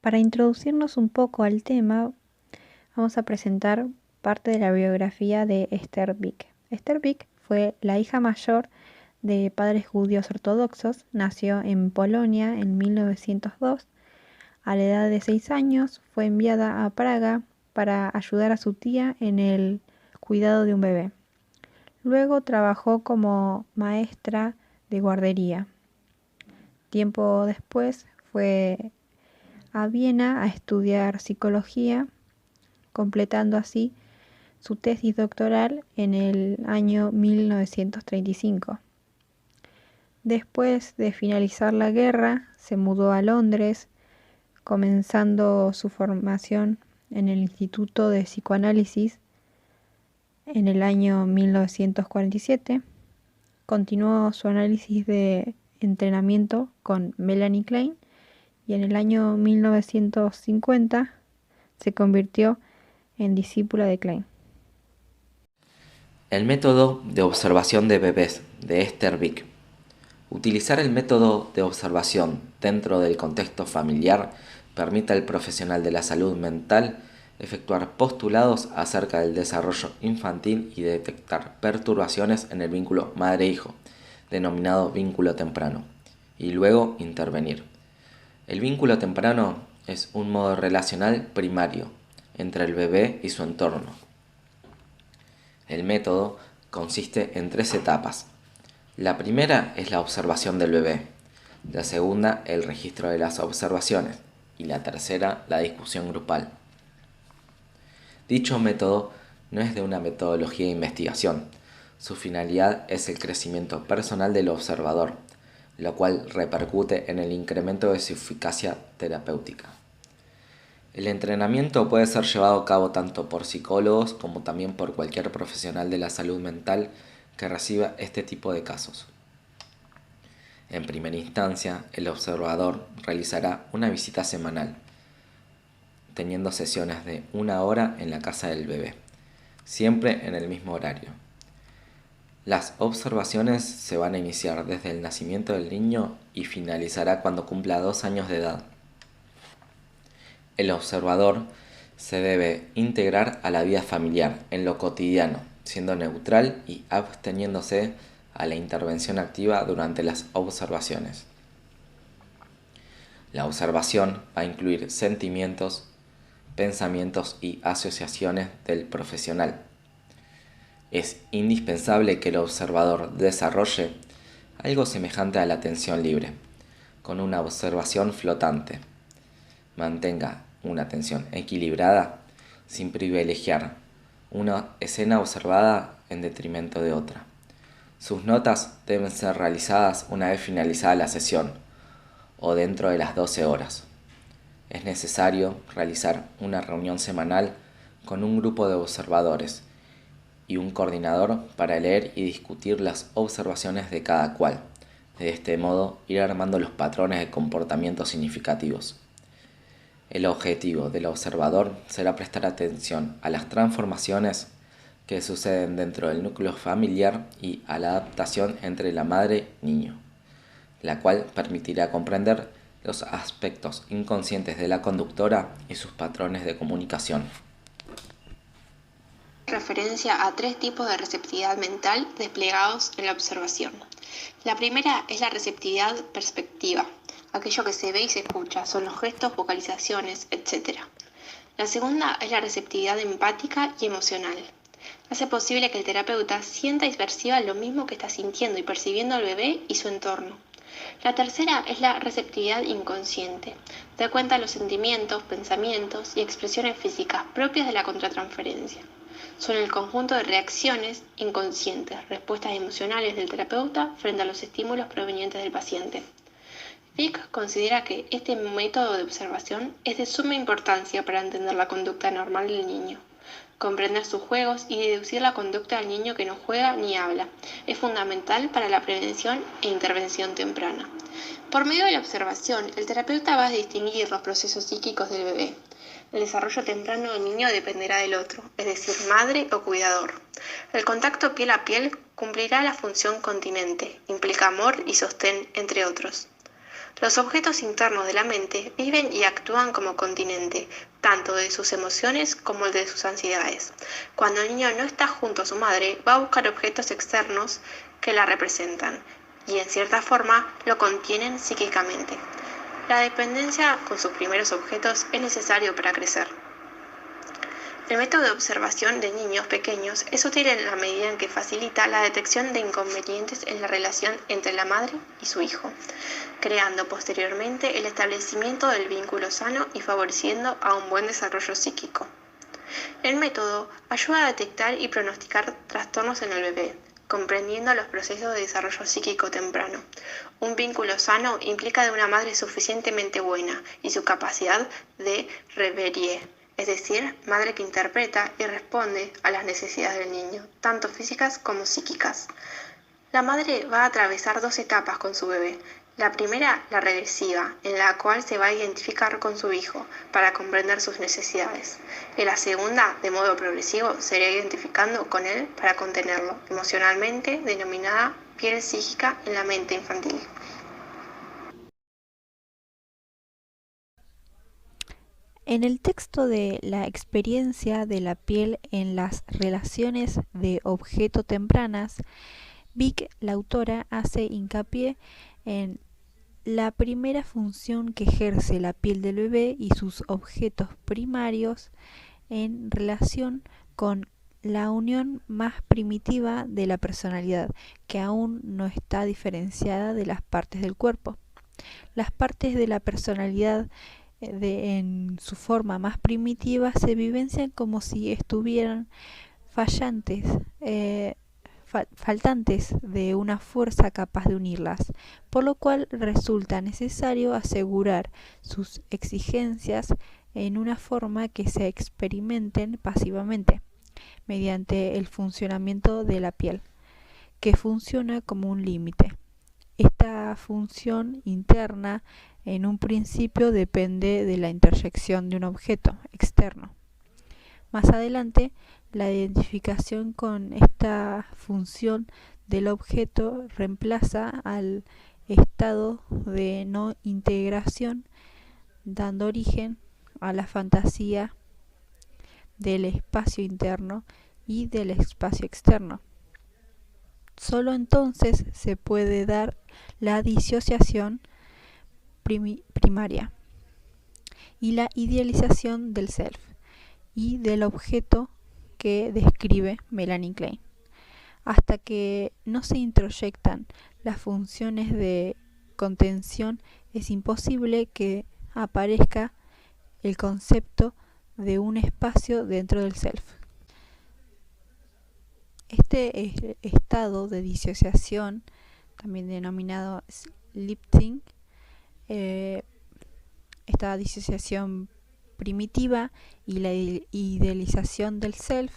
Para introducirnos un poco al tema, vamos a presentar parte de la biografía de Esther Vick. Esther Vick fue la hija mayor de padres judíos ortodoxos, nació en Polonia en 1902. A la edad de 6 años fue enviada a Praga para ayudar a su tía en el cuidado de un bebé. Luego trabajó como maestra de guardería. Tiempo después fue a Viena a estudiar psicología, completando así su tesis doctoral en el año 1935. Después de finalizar la guerra, se mudó a Londres, comenzando su formación en el Instituto de Psicoanálisis en el año 1947. Continuó su análisis de entrenamiento con Melanie Klein y en el año 1950 se convirtió en discípula de Klein. El método de observación de bebés de Esther Vick. Utilizar el método de observación dentro del contexto familiar permite al profesional de la salud mental efectuar postulados acerca del desarrollo infantil y detectar perturbaciones en el vínculo madre-hijo, denominado vínculo temprano, y luego intervenir. El vínculo temprano es un modo relacional primario entre el bebé y su entorno. El método consiste en 3 etapas. La primera es la observación del bebé, la segunda el registro de las observaciones y la tercera la discusión grupal. Dicho método no es de una metodología de investigación, su finalidad es el crecimiento personal del observador, lo cual repercute en el incremento de su eficacia terapéutica. El entrenamiento puede ser llevado a cabo tanto por psicólogos como también por cualquier profesional de la salud mental que reciba este tipo de casos. En primera instancia, el observador realizará una visita semanal, teniendo sesiones de 1 hora en la casa del bebé, siempre en el mismo horario. Las observaciones se van a iniciar desde el nacimiento del niño y finalizará cuando cumpla 2 años de edad. El observador se debe integrar a la vida familiar en lo cotidiano, siendo neutral y absteniéndose a la intervención activa durante las observaciones. La observación va a incluir sentimientos, pensamientos y asociaciones del profesional. Es indispensable que el observador desarrolle algo semejante a la atención libre, con una observación flotante. Mantenga una atención equilibrada sin privilegiar una escena observada en detrimento de otra. Sus notas deben ser realizadas una vez finalizada la sesión o dentro de las 12 horas. Es necesario realizar una reunión semanal con un grupo de observadores y un coordinador para leer y discutir las observaciones de cada cual. De este modo, ir armando los patrones de comportamiento significativos. El objetivo del observador será prestar atención a las transformaciones que suceden dentro del núcleo familiar y a la adaptación entre la madre y niño, la cual permitirá comprender los aspectos inconscientes de la conductora y sus patrones de comunicación. Referencia a 3 tipos de receptividad mental desplegados en la observación. La primera es la receptividad perspectiva, aquello que se ve y se escucha, son los gestos, vocalizaciones, etc. La segunda es la receptividad empática y emocional. Hace posible que el terapeuta sienta y perciba lo mismo que está sintiendo y percibiendo el bebé y su entorno. La tercera es la receptividad inconsciente. Da cuenta de los sentimientos, pensamientos y expresiones físicas propias de la contratransferencia. Son el conjunto de reacciones inconscientes, respuestas emocionales del terapeuta frente a los estímulos provenientes del paciente. Vick considera que este método de observación es de suma importancia para entender la conducta normal del niño. Comprender sus juegos y deducir la conducta del niño que no juega ni habla es fundamental para la prevención e intervención temprana. Por medio de la observación, el terapeuta va a distinguir los procesos psíquicos del bebé. El desarrollo temprano del niño dependerá del otro, es decir, madre o cuidador. El contacto piel a piel cumplirá la función continente, implica amor y sostén, entre otros. Los objetos internos de la mente viven y actúan como continente, tanto de sus emociones como de sus ansiedades. Cuando el niño no está junto a su madre, va a buscar objetos externos que la representan y en cierta forma lo contienen psíquicamente. La dependencia con sus primeros objetos es necesario para crecer. El método de observación de niños pequeños es útil en la medida en que facilita la detección de inconvenientes en la relación entre la madre y su hijo, creando posteriormente el establecimiento del vínculo sano y favoreciendo a un buen desarrollo psíquico. El método ayuda a detectar y pronosticar trastornos en el bebé, comprendiendo los procesos de desarrollo psíquico temprano. Un vínculo sano implica de una madre suficientemente buena y su capacidad de reverie, es decir, madre que interpreta y responde a las necesidades del niño, tanto físicas como psíquicas. La madre va a atravesar 2 etapas con su bebé. La primera, la regresiva, en la cual se va a identificar con su hijo para comprender sus necesidades. Y la segunda, de modo progresivo, se irá identificando con él para contenerlo emocionalmente, denominada piel psíquica en la mente infantil. En el texto de la experiencia de la piel en las relaciones de objeto tempranas, Vick, la autora, hace hincapié en la primera función que ejerce la piel del bebé y sus objetos primarios en relación con la unión más primitiva de la personalidad, que aún no está diferenciada de las partes del cuerpo. Las partes de la personalidad en su forma más primitiva se vivencian como si estuvieran fallantes, faltantes de una fuerza capaz de unirlas, por lo cual resulta necesario asegurar sus exigencias en una forma que se experimenten pasivamente, mediante el funcionamiento de la piel, que funciona como un límite. Esta función interna en un principio depende de la intersección de un objeto externo. Más adelante, la identificación con esta función del objeto reemplaza al estado de no integración, dando origen a la fantasía del espacio interno y del espacio externo. Solo entonces se puede dar la disociación primaria y la idealización del self y del objeto que describe Melanie Klein. Hasta que no se introyectan las funciones de contención, es imposible que aparezca el concepto de un espacio dentro del self. Este estado de disociación, también denominado lifting, esta disociación primitiva y la idealización del self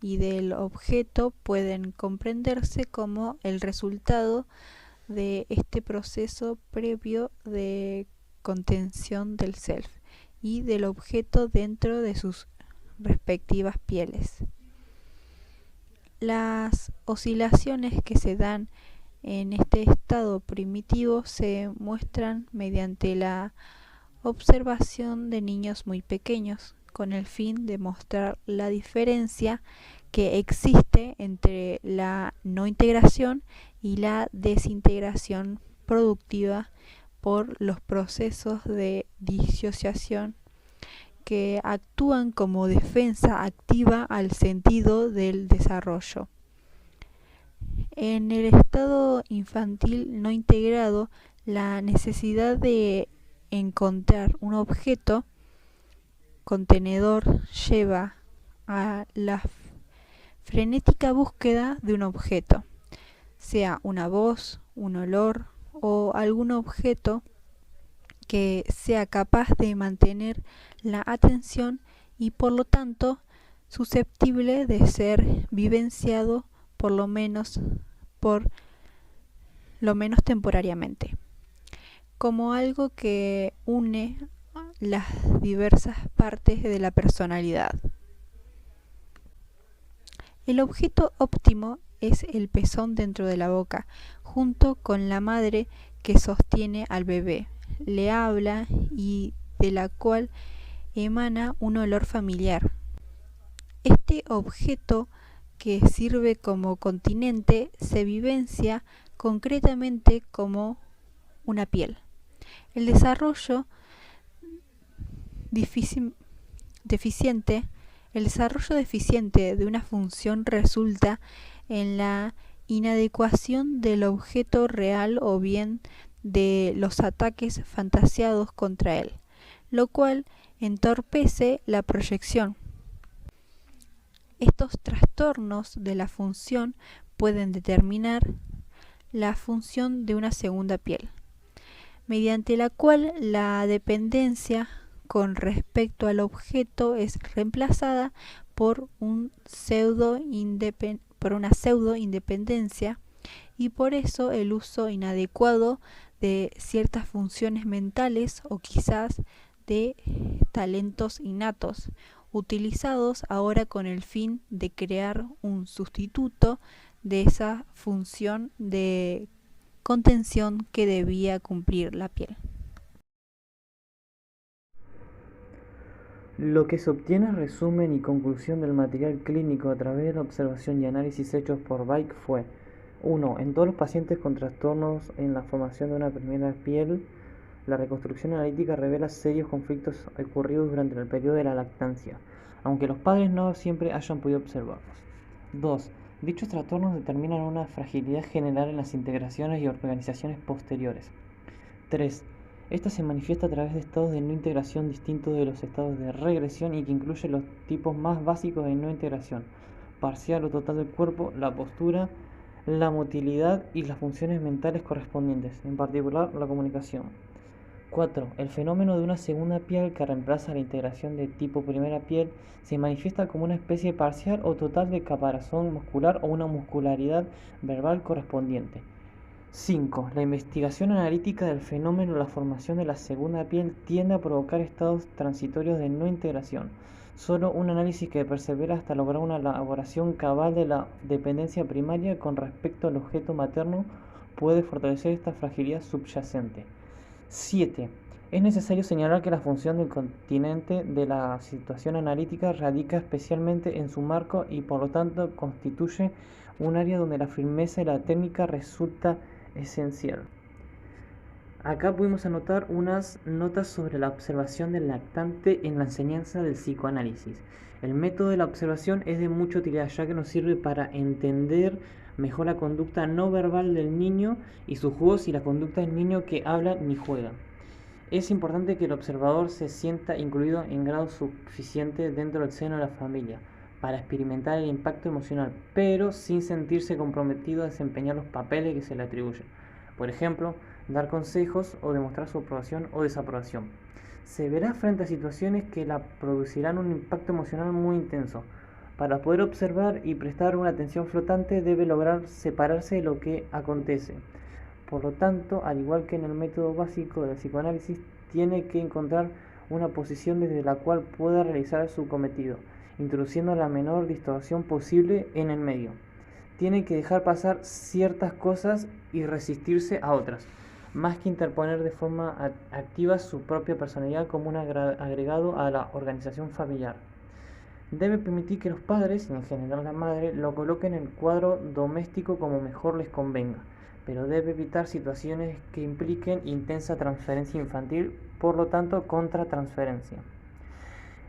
y del objeto pueden comprenderse como el resultado de este proceso previo de contención del self y del objeto dentro de sus respectivas pieles. Las oscilaciones que se dan en este estado primitivo se muestran mediante la observación de niños muy pequeños, con el fin de mostrar la diferencia que existe entre la no integración y la desintegración productiva por los procesos de disociación que actúan como defensa activa al sentido del desarrollo. En el estado infantil no integrado, la necesidad de encontrar un objeto contenedor lleva a la frenética búsqueda de un objeto, sea una voz, un olor o algún objeto que sea capaz de mantener la atención y por lo tanto susceptible de ser vivenciado por lo menos temporariamente, como algo que une las diversas partes de la personalidad. El objeto óptimo es el pezón dentro de la boca, junto con la madre que sostiene al bebé, le habla y de la cual emana un olor familiar. Este objeto, que sirve como continente, se vivencia concretamente como una piel. El desarrollo deficiente de una función resulta en la inadecuación del objeto real o bien de los ataques fantasiados contra él, lo cual entorpece la proyección. Estos trastornos de la función pueden determinar la función de una segunda piel, mediante la cual la dependencia con respecto al objeto es reemplazada por una pseudo-independencia, y por eso el uso inadecuado de ciertas funciones mentales o quizás de talentos innatos, utilizados ahora con el fin de crear un sustituto de esa función de contención que debía cumplir la piel. Lo que se obtiene en resumen y conclusión del material clínico a través de la observación y análisis hechos por Bike fue: 1. En todos los pacientes con trastornos en la formación de una primera piel, la reconstrucción analítica revela serios conflictos ocurridos durante el periodo de la lactancia, aunque los padres no siempre hayan podido observarlos. 2. Dichos trastornos determinan una fragilidad general en las integraciones y organizaciones posteriores. 3. Esta se manifiesta a través de estados de no integración distintos de los estados de regresión y que incluye los tipos más básicos de no integración: parcial o total del cuerpo, la postura, la motilidad y las funciones mentales correspondientes, en particular la comunicación. 4. El fenómeno de una segunda piel que reemplaza la integración de tipo primera piel se manifiesta como una especie parcial o total de caparazón muscular o una muscularidad verbal correspondiente. 5. La investigación analítica del fenómeno de la formación de la segunda piel tiende a provocar estados transitorios de no integración. Solo un análisis que persevera hasta lograr una elaboración cabal de la dependencia primaria con respecto al objeto materno puede fortalecer esta fragilidad subyacente. 7. Es necesario señalar que la función del continente de la situación analítica radica especialmente en su marco y por lo tanto constituye un área donde la firmeza y la técnica resulta esencial. Acá pudimos anotar unas notas sobre la observación del lactante en la enseñanza del psicoanálisis. El método de la observación es de mucha utilidad, ya que nos sirve para entender mejor la conducta no verbal del niño y sus juegos y la conducta del niño que habla ni juega. Es importante que el observador se sienta incluido en grado suficiente dentro del seno de la familia para experimentar el impacto emocional, pero sin sentirse comprometido a desempeñar los papeles que se le atribuyen. Por ejemplo, dar consejos o demostrar su aprobación o desaprobación. Se verá frente a situaciones que la producirán un impacto emocional muy intenso. Para poder observar y prestar una atención flotante debe lograr separarse de lo que acontece. Por lo tanto, al igual que en el método básico del psicoanálisis, tiene que encontrar una posición desde la cual pueda realizar su cometido, introduciendo la menor distorsión posible en el medio. Tiene que dejar pasar ciertas cosas y resistirse a otras, más que interponer de forma activa su propia personalidad como un agregado a la organización familiar. Debe permitir que los padres, y en general la madre, lo coloquen en el cuadro doméstico como mejor les convenga, pero debe evitar situaciones que impliquen intensa transferencia infantil, por lo tanto contratransferencia.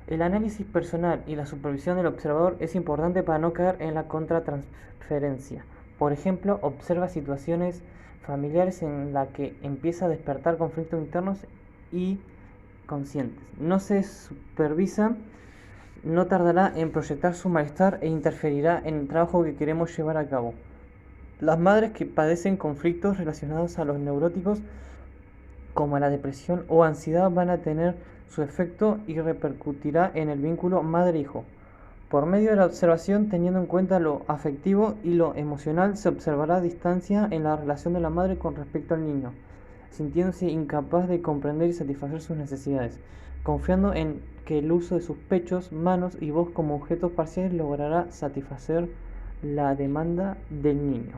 El análisis personal y la supervisión del observador es importante para no caer en la contratransferencia. Por ejemplo, observa situaciones familiares en las que empieza a despertar conflictos internos y conscientes. No se supervisa, no tardará en proyectar su malestar e interferirá en el trabajo que queremos llevar a cabo. Las madres que padecen conflictos relacionados a los neuróticos, como la depresión o ansiedad, van a tener su efecto y repercutirá en el vínculo madre-hijo. Por medio de la observación, teniendo en cuenta lo afectivo y lo emocional, se observará distancia en la relación de la madre con respecto al niño, sintiéndose incapaz de comprender y satisfacer sus necesidades, confiando en que el uso de sus pechos, manos y voz como objetos parciales logrará satisfacer la demanda del niño.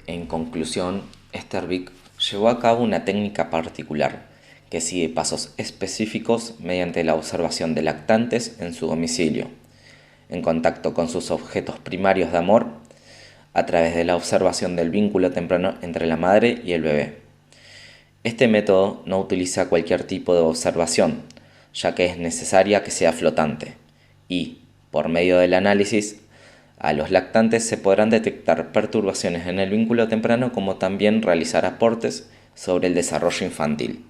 En conclusión, Esther Vick llevó a cabo una técnica particular que sigue pasos específicos mediante la observación de lactantes en su domicilio, en contacto con sus objetos primarios de amor, a través de la observación del vínculo temprano entre la madre y el bebé. Este método no utiliza cualquier tipo de observación, ya que es necesaria que sea flotante, y, por medio del análisis, a los lactantes se podrán detectar perturbaciones en el vínculo temprano como también realizar aportes sobre el desarrollo infantil.